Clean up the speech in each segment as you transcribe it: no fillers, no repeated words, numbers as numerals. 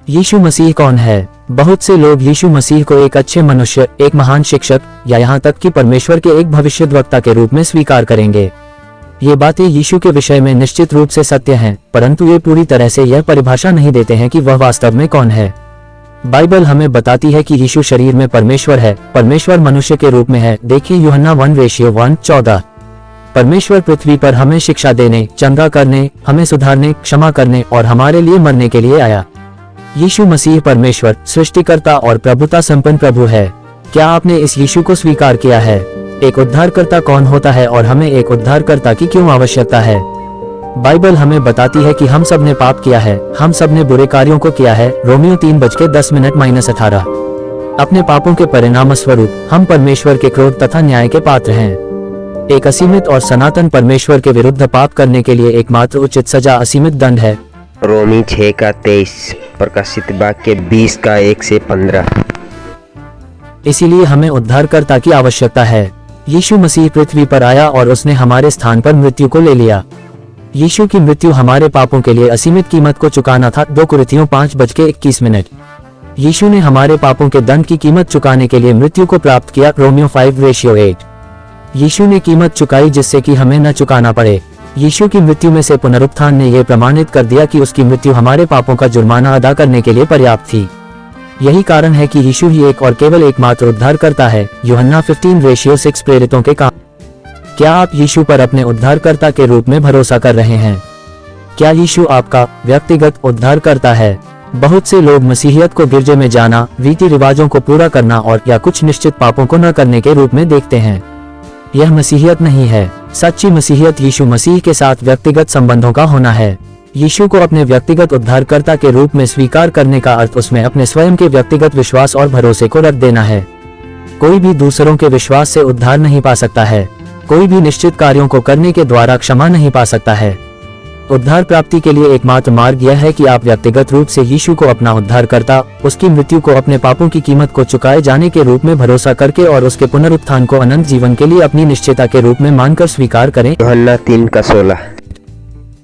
यीशु मसीह कौन है? बहुत से लोग यीशु मसीह को एक अच्छे मनुष्य, एक महान शिक्षक या यहाँ तक कि परमेश्वर के एक भविष्यद्वक्ता के रूप में स्वीकार करेंगे। ये बातें यीशु के विषय में निश्चित रूप से सत्य हैं, परंतु ये पूरी तरह से यह परिभाषा नहीं देते हैं कि वह वास्तव में कौन है। बाइबल हमें बताती है कि यीशु शरीर में परमेश्वर है, परमेश्वर मनुष्य के रूप में है। देखिए यूहन्ना 1:1-14। परमेश्वर पृथ्वी पर हमें शिक्षा देने, चंगा करने, हमें सुधारने, क्षमा करने और हमारे लिए मरने के लिए आया। यीशु मसीह परमेश्वर, सृष्टिकर्ता और प्रभुता संपन्न प्रभु है। क्या आपने इस यीशु को स्वीकार किया है? एक उद्धारकर्ता कौन होता है और हमें एक उद्धारकर्ता की क्यों आवश्यकता है? बाइबल हमें बताती है कि हम सब ने पाप किया है, हम सब ने बुरे कार्यों को किया है। रोमियो 3:10-18। अपने पापों के परिणाम स्वरूप हम परमेश्वर के क्रोध तथा न्याय के पात्र हैं। एक असीमित और सनातन परमेश्वर के विरुद्ध पाप करने के लिए एकमात्र उचित सजा असीमित दंड है। रोमी 6:23, प्रकाशित वाक्य 20:1-15। इसीलिए हमें उद्धारकर्ता की आवश्यकता है। यीशु मसीह पृथ्वी पर आया और उसने हमारे स्थान पर मृत्यु को ले लिया। यीशु की मृत्यु हमारे पापों के लिए असीमित कीमत को चुकाना था। 2 कुरिन्थियों 5:21। यीशु ने हमारे पापों के दंड की कीमत चुकाने के लिए मृत्यु को प्राप्त किया। रोमियो 5:8। यीशु ने कीमत चुकाई जिससे कि हमें न चुकाना पड़े। यीशु की मृत्यु में से पुनरुत्थान ने यह प्रमाणित कर दिया कि उसकी मृत्यु हमारे पापों का जुर्माना अदा करने के लिए पर्याप्त थी। यही कारण है कि यीशु ही एक और केवल एकमात्र उद्धारकर्ता है। यूहन्ना 15:6 प्रेरितों के काम। क्या आप यीशु पर अपने उद्धारकर्ता के रूप में भरोसा कर रहे हैं? क्या यीशु आपका व्यक्तिगत उद्धारकर्ता है? बहुत से लोग मसीहियत को गिरजे में जाना, रीति रिवाजों को पूरा करना और या कुछ निश्चित पापों को न करने के रूप में देखते हैं। यह मसीहियत नहीं है। सच्ची मसीहियत यीशु मसीह के साथ व्यक्तिगत संबंधों का होना है। यीशु को अपने व्यक्तिगत उद्धारकर्ता के रूप में स्वीकार करने का अर्थ उसमें अपने स्वयं के व्यक्तिगत विश्वास और भरोसे को रख देना है। कोई भी दूसरों के विश्वास से उद्धार नहीं पा सकता है। कोई भी निश्चित कार्यों को करने के द्वारा क्षमा नहीं पा सकता है। उद्धार प्राप्ति के लिए एकमात्र मार्ग यह है कि आप व्यक्तिगत रूप से यीशु को अपना उद्धारकर्ता, उसकी मृत्यु को अपने पापों की कीमत को चुकाए जाने के रूप में भरोसा करके और उसके पुनरुत्थान को अनंत जीवन के लिए अपनी निश्चयता के रूप में मानकर स्वीकार करें। यूहन्ना 3:16।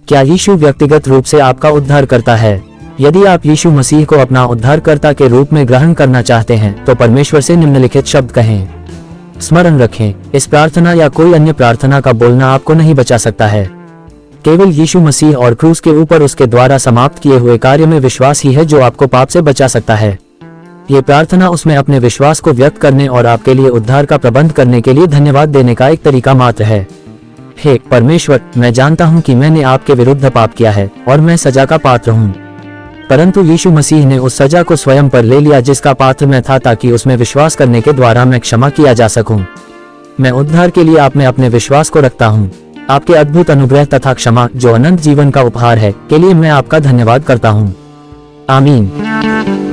क्या यीशु व्यक्तिगत रूप से आपका उद्धार करता है? यदि आप यीशु मसीह को अपना उद्धारकर्ता के रूप में ग्रहण करना चाहते हैं तो परमेश्वर से निम्नलिखित शब्द कहें। स्मरण रखें, इस प्रार्थना या कोई अन्य प्रार्थना का बोलना आपको नहीं बचा सकता है। केवल यीशु मसीह और क्रूस के ऊपर उसके द्वारा समाप्त किए हुए कार्य में विश्वास ही है जो आपको पाप से बचा सकता है। ये प्रार्थना उसमें अपने विश्वास को व्यक्त करने और आपके लिए उद्धार का प्रबंध करने के लिए धन्यवाद देने का एक तरीका मात्र है। हे परमेश्वर, मैं जानता हूँ कि मैंने आपके विरुद्ध पाप किया है और मैं सजा का पात्र हूँ, परंतु यीशु मसीह ने उस सजा को स्वयं पर ले लिया जिसका पात्र मैं था, ताकि उसमें विश्वास करने के द्वारा मैं क्षमा किया जा सकूं। मैं उद्धार के लिए आप में अपने विश्वास को रखता हूँ। आपके अद्भुत अनुग्रह तथा क्षमा जो अनंत जीवन का उपहार है के लिए मैं आपका धन्यवाद करता हूँ। आमीन।